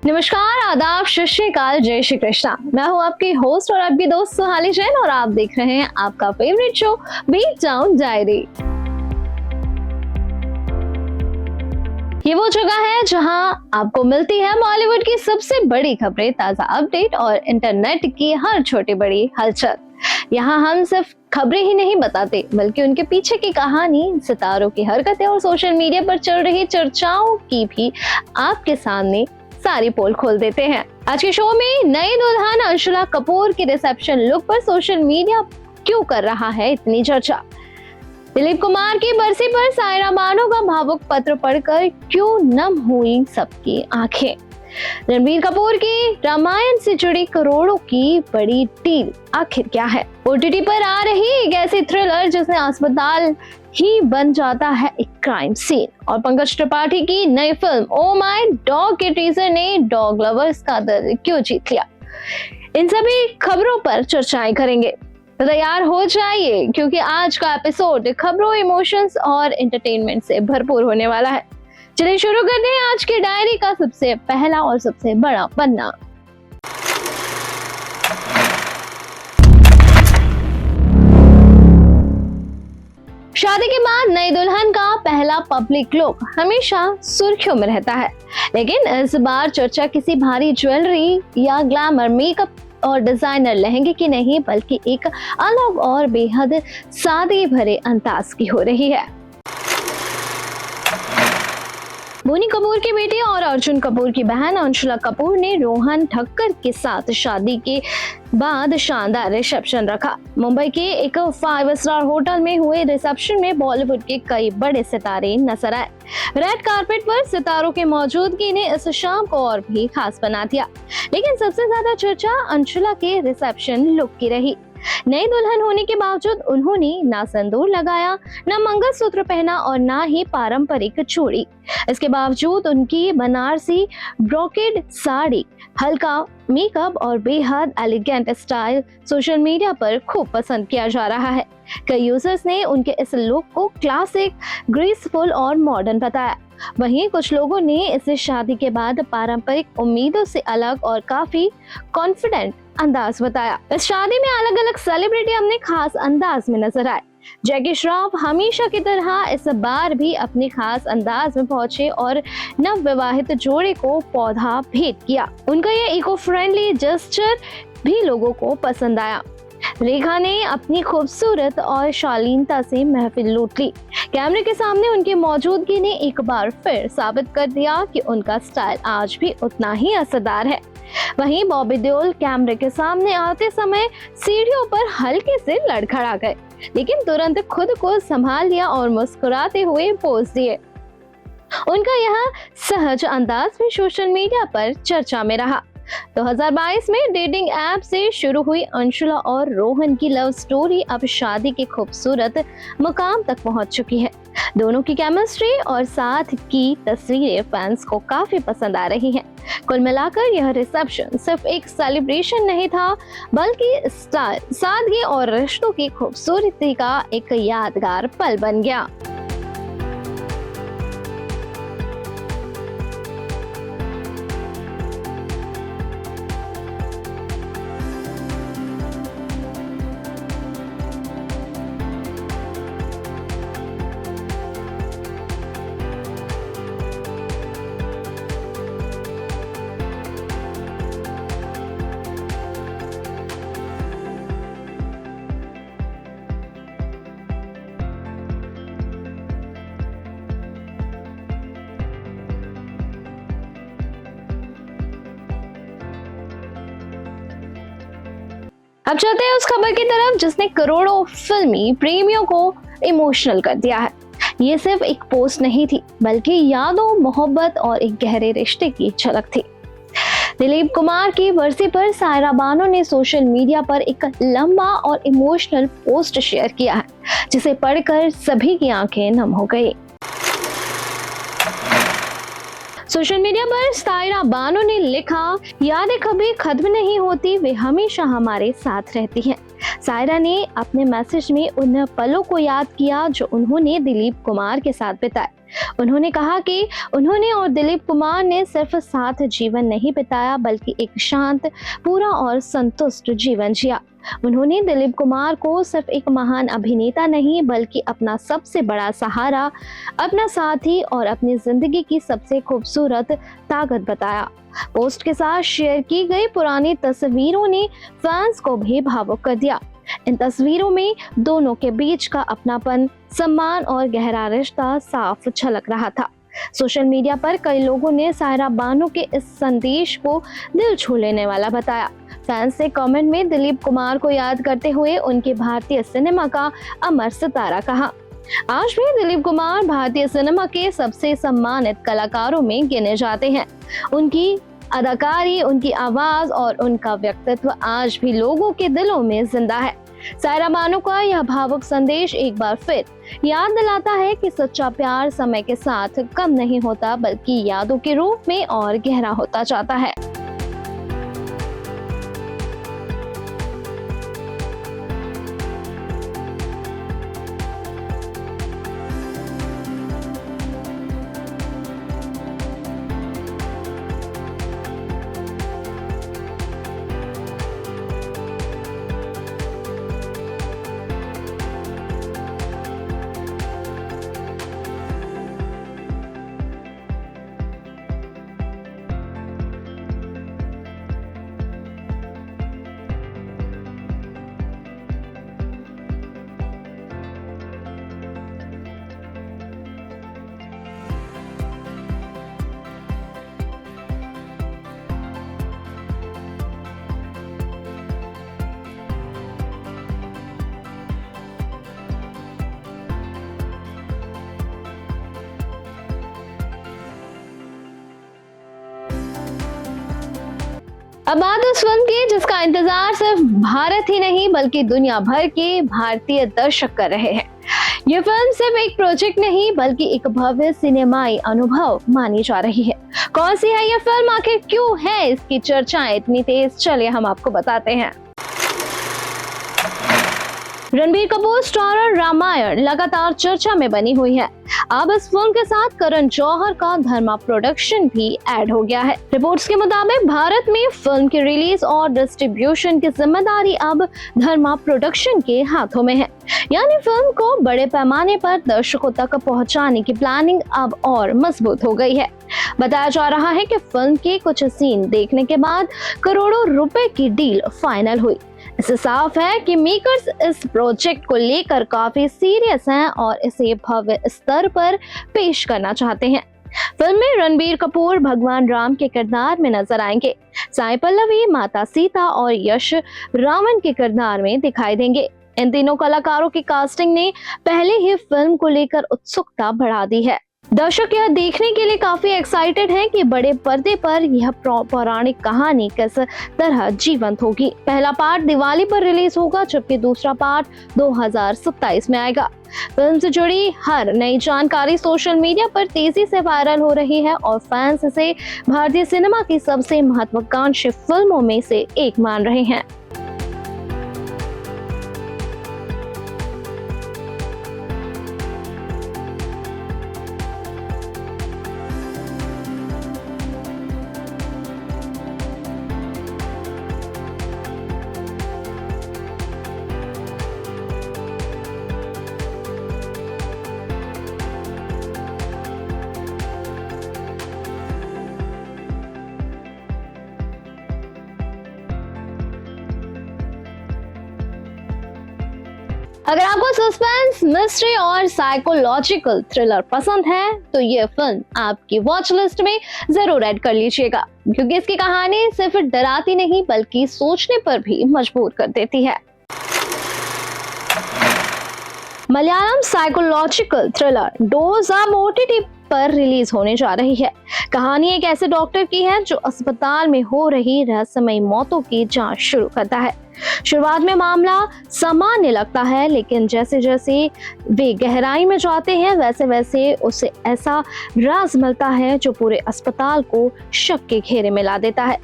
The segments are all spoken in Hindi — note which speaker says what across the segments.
Speaker 1: नमस्कार, आदाब, सत श्री अकाल, जय श्री कृष्णा। मैं हूँ आपकी होस्ट और आपकी दोस्त सुहाली जैन और आप देख रहे हैं आपका favourite show beat town diary. ये वो जगह है जहां आपको मिलती है बॉलीवुड की सबसे बड़ी खबरें, ताजा अपडेट और इंटरनेट की हर छोटी बड़ी हलचल। यहाँ हम सिर्फ खबरें ही नहीं बताते बल्कि उनके पीछे की कहानी, सितारों की हरकतें और सोशल मीडिया पर चल रही चर्चाओं की भी आपके सामने सारी पोल खोल देते हैं। आज के शो में नई दुल्हन अंशुला कपूर की रिसेप्शन लुक पर सोशल मीडिया क्यों कर रहा है इतनी चर्चा, दिलीप कुमार की बरसी पर सायरा बानो का भावुक पत्र पढ़कर क्यों नम हुई सबकी आंखें, रणबीर कपूर की रामायण से जुड़ी करोड़ों की बड़ी डील आखिर क्या है, ओटीटी पर आ रही एक ऐसी थ्रिलर जिसमें अस्पताल ही बन जाता है एक क्राइम सीन, और पंकज त्रिपाठी की नई फिल्म ओ माय डॉग के टीजर ने डॉग लवर्स का दिल क्यों जीत लिया। इन सभी खबरों पर चर्चाएं करेंगे, तो तैयार हो जाइए क्योंकि आज का एपिसोड खबरों, इमोशंस और एंटरटेनमेंट से भरपूर होने वाला है। चलिए शुरू करते हैं आज की डायरी का सबसे पहला और सबसे बड़ा पन्ना। शादी के बाद नई दुल्हन का पहला पब्लिक लुक हमेशा सुर्खियों में रहता है, लेकिन इस बार चर्चा किसी भारी ज्वेलरी या ग्लैमर मेकअप और डिजाइनर लहंगे की नहीं बल्कि एक अलग और बेहद सादगी भरे अंदाज की हो रही है। बोनी कपूर की बेटी और अर्जुन कपूर की बहन अंशुला कपूर ने रोहन ठक्कर के साथ शादी के बाद शानदार रिसेप्शन रखा। मुंबई के एक 5 स्टार होटल में हुए रिसेप्शन में बॉलीवुड के कई बड़े सितारे नजर आए। रेड कारपेट पर सितारों की मौजूदगी ने इस शाम को और भी खास बना दिया, लेकिन सबसे ज्यादा चर्चा अंशुला के रिसेप्शन लुक की रही। नई दुल्हन होने के बावजूद उन्होंने ना सिंदूर लगाया, ना मंगलसूत्र पहना और ना ही पारंपरिक चूड़ी। इसके बावजूद उनकी बनारसी ब्रोकेड साड़ी, हल्का मेकअप और बेहद एलिगेंट स्टाइल सोशल मीडिया पर खूब पसंद किया जा रहा है। कई यूजर्स ने उनके इस लुक को क्लासिक, ग्रेसफुल और मॉडर्न बताया। वहीं कुछ लोगों ने इसे शादी के बाद पारंपरिक उम्मीदों से अलग और काफी कॉन्फिडेंट अंदाज बताया। इस शादी में अलग अलग सेलिब्रिटी अपने खास अंदाज में नजर आए। जैकी श्रॉफ हमेशा की तरह इस बार भी अपने खास अंदाज में पहुंचे और नव विवाहित जोड़े को पौधा भेंट किया। उनका ये इको फ्रेंडली जेस्चर भी लोगों को पसंद आया। रेखा ने अपनी खूबसूरत और शालीनता से महफिल लूट ली। कैमरे के सामने उनकी मौजूदगी ने एक बार फिर साबित कर दिया कि उनका स्टाइल आज भी उतना ही असरदार है। वहीं बॉबी देओल कैमरे के सामने आते समय सीढ़ियों पर हल्के से लड़खड़ा गए, लेकिन तुरंत खुद को संभाल लिया और मुस्कुराते हुए पोज दिए। उनका यह सहज अंदाज भी सोशल मीडिया पर चर्चा में रहा। 2022 में डेटिंग ऐप से शुरू हुई अंशुला और रोहन की लव स्टोरी अब शादी के खूबसूरत मुकाम तक पहुंच चुकी है। दोनों की केमिस्ट्री और साथ की तस्वीरें फैंस को काफी पसंद आ रही हैं। कुल मिलाकर यह रिसेप्शन सिर्फ एक सेलिब्रेशन नहीं था बल्कि स्टाइल, सादगी और रिश्तों की खूबसूरती का एक यादगार पल बन गया। अब चलते हैं उस खबर की तरफ जिसने करोड़ों फिल्मी प्रेमियों को इमोशनल कर दिया है। ये सिर्फ एक पोस्ट नहीं थी बल्कि यादों, मोहब्बत और एक गहरे रिश्ते की झलक थी। दिलीप कुमार की बरसी पर सायरा बानो ने सोशल मीडिया पर एक लंबा और इमोशनल पोस्ट शेयर किया है, जिसे पढ़कर सभी की आंखें नम हो गई। सोशल मीडिया पर सायरा बानो ने लिखा, यादें कभी खत्म नहीं होती, वे हमेशा हमारे साथ रहती हैं। सायरा ने अपने मैसेज में उन पलों को याद किया जो उन्होंने दिलीप कुमार के साथ बिताए। उन्होंने कहा कि उन्होंने और दिलीप कुमार ने सिर्फ साथ जीवन नहीं बिताया बल्कि एक शांत, पूरा और संतुष्ट जीवन जिया। उन्होंने दिलीप कुमार को सिर्फ एक महान अभिनेता नहीं बल्कि अपना सबसे बड़ा सहारा, अपना साथी और अपनी जिंदगी की सबसे खूबसूरत ताकत बताया। पोस्ट के साथ शेयर की गई पुरानी तस्वीरों ने फैंस को भी भावुक कर दिया। इन तस्वीरों में दोनों के बीच का अपनापन, सम्मान और गहरा रिश्ता साफ झलक रहा था। सोशल मीडिया पर कई लोगों ने सायरा बानो के इस संदेश को दिल छू लेने वाला बताया। फैंस ने कमेंट में दिलीप कुमार को याद करते हुए उनके भारतीय सिनेमा का अमर सितारा कहा। आज भी दिलीप कुमार भारतीय सिनेमा के सबसे सम्मानित कलाकारों में गिने जाते हैं। उनकी अदाकारी, उनकी आवाज और उनका व्यक्तित्व आज भी लोगों के दिलों में जिंदा है। सायरा बानो का यह भावुक संदेश एक बार फिर याद दिलाता है कि सच्चा प्यार समय के साथ कम नहीं होता बल्कि यादों के रूप में और गहरा होता जाता है। अब बात उस फिल्म की जिसका इंतजार सिर्फ भारत ही नहीं बल्कि दुनिया भर के भारतीय दर्शक कर रहे हैं। ये फिल्म सिर्फ एक प्रोजेक्ट नहीं बल्कि एक भव्य सिनेमाई अनुभव मानी जा रही है। कौन सी है ये फिल्म, आखिर क्यों है इसकी चर्चाएं इतनी तेज, चलिए हम आपको बताते हैं। रणबीर कपूर स्टारर रामायण लगातार चर्चा में बनी हुई है। अब इस फिल्म के साथ करण जौहर का धर्मा प्रोडक्शन भी ऐड हो गया है। रिपोर्ट्स के मुताबिक भारत में फिल्म की रिलीज और डिस्ट्रीब्यूशन की जिम्मेदारी अब धर्मा प्रोडक्शन के हाथों में है। यानी फिल्म को बड़े पैमाने पर दर्शकों तक पहुंचाने की प्लानिंग अब और मजबूत हो गई है। बताया जा रहा है कि फिल्म के कुछ सीन देखने के बाद करोड़ों रुपए की डील फाइनल हुई। इससे साफ है कि मेकर्स इस प्रोजेक्ट को लेकर काफी सीरियस हैं और इसे भव्य स्तर पर पेश करना चाहते हैं। फिल्म में रणबीर कपूर भगवान राम के किरदार में नजर आएंगे। साई पल्लवी माता सीता और यश रावण के किरदार में दिखाई देंगे। इन तीनों कलाकारों की कास्टिंग ने पहले ही फिल्म को लेकर उत्सुकता बढ़ा दी है। दर्शक यह देखने के लिए काफी एक्साइटेड हैं कि बड़े पर्दे पर यह पौराणिक कहानी किस तरह जीवंत होगी। पहला पार्ट दिवाली पर रिलीज होगा जबकि दूसरा पार्ट 2027 में आएगा। फिल्म से जुड़ी हर नई जानकारी सोशल मीडिया पर तेजी से वायरल हो रही है और फैंस इसे भारतीय सिनेमा की सबसे महत्वाकांक्षी फिल्मों में से एक मान रहे हैं। अगर आपको सस्पेंस, मिस्ट्री और साइकोलॉजिकल थ्रिलर पसंद है तो ये फिल्म आपकी वॉच लिस्ट में जरूर ऐड कर लीजिएगा, क्योंकि इसकी कहानी सिर्फ डराती नहीं बल्कि सोचने पर भी मजबूर कर देती है। मलयालम साइकोलॉजिकल थ्रिलर डोज अब OTT पर रिलीज होने जा रही है। कहानी एक ऐसे डॉक्टर की है जो अस्पताल में हो रही रहस्यमयी मौतों की जांच शुरू करता है। शुरुआत में मामला सामान्य लगता है, लेकिन जैसे जैसे वे गहराई में जाते हैं वैसे वैसे उसे ऐसा राज मिलता है जो पूरे अस्पताल को शक के घेरे में ला देता है।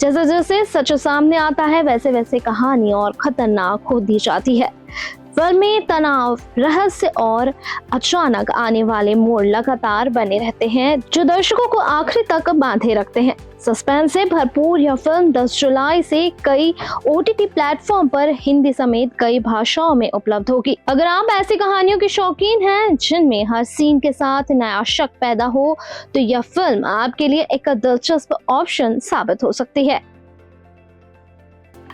Speaker 1: जैसे जैसे सच सामने आता है वैसे वैसे कहानी और खतरनाक होती जाती है। फिल्म में तनाव, रहस्य और अचानक आने वाले मोड़ लगातार बने रहते हैं जो दर्शकों को आखिरी तक बांधे रखते हैं। सस्पेंस से भरपूर यह फिल्म 10 जुलाई से कई OTT प्लेटफॉर्म पर हिंदी समेत कई भाषाओं में उपलब्ध होगी। अगर आप ऐसी कहानियों के शौकीन हैं जिनमें हर सीन के साथ नया शक पैदा हो तो यह फिल्म आपके लिए एक दिलचस्प ऑप्शन साबित हो सकती है।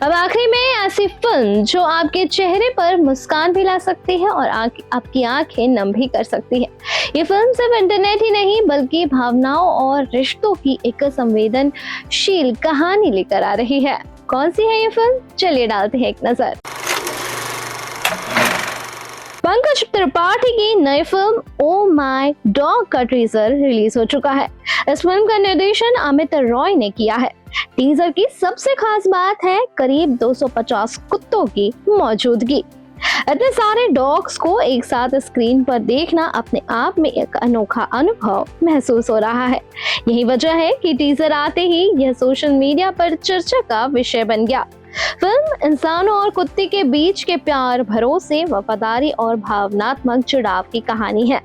Speaker 1: अब आखिरी में ऐसी फिल्म जो आपके चेहरे पर मुस्कान भी ला सकती है और आपकी आंखें नम भी कर सकती है। ये फिल्म सिर्फ इंटरनेट ही नहीं बल्कि भावनाओं और रिश्तों की एक संवेदनशील कहानी लेकर आ रही है। कौन सी है ये फिल्म? चलिए डालते हैं एक नजर। पंकज त्रिपाठी की नई फिल्म ओ माय डॉग का टीजर रिलीज हो चुका है। इस फिल्म का निर्देशन अमित रॉय ने किया है। टीजर की सबसे खास बात है करीब 250 कुत्तों की मौजूदगी। इतने सारे डॉग्स को एक साथ स्क्रीन पर देखना अपने आप में एक अनोखा अनुभव महसूस हो रहा है। यही वजह है कि टीजर आते ही यह सोशल मीडिया पर चर्चा का विषय बन गया। फिल्म इंसानों और कुत्ते के बीच के प्यार, भरोसे, वफादारी और भावनात्मक जुड़ाव की कहानी है।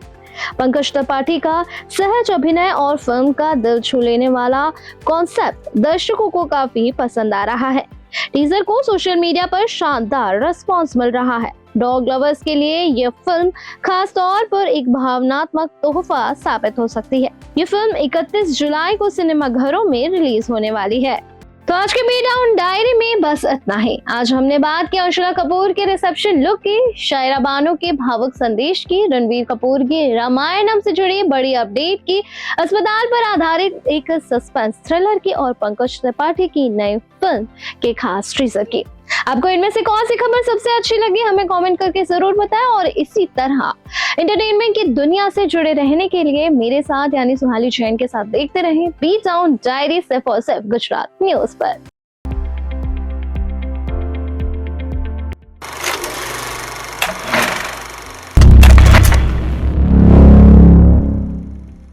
Speaker 1: पंकज त्रिपाठी का सहज अभिनय और फिल्म का दिल छू लेने वाला कॉन्सेप्ट दर्शकों को काफी पसंद आ रहा है। टीजर को सोशल मीडिया पर शानदार रिस्पांस मिल रहा है। डॉग लवर्स के लिए यह फिल्म खास तौर पर एक भावनात्मक तोहफा साबित हो सकती है। ये फिल्म 31 जुलाई को सिनेमाघरों में रिलीज होने वाली है। तो आज के बी टाउन डायरी में बस इतना ही। आज हमने बात की अंशुला कपूर के रिसेप्शन लुक की, शायरा बानो के भावुक संदेश की, रणबीर कपूर की रामायणम से जुड़ी बड़ी अपडेट की, अस्पताल पर आधारित एक सस्पेंस थ्रिलर की और पंकज त्रिपाठी की नई फिल्म के खास टीजर की। आपको इनमें से कौन सी खबर सबसे अच्छी लगी हमें कमेंट करके जरूर बताएं और इसी तरह एंटरटेनमेंट की दुनिया से जुड़े रहने के लिए मेरे साथ यानी सुहाली जैन के साथ देखते रहें बी टाउन डायरी सिर्फ और सिर्फ गुजरात न्यूज पर।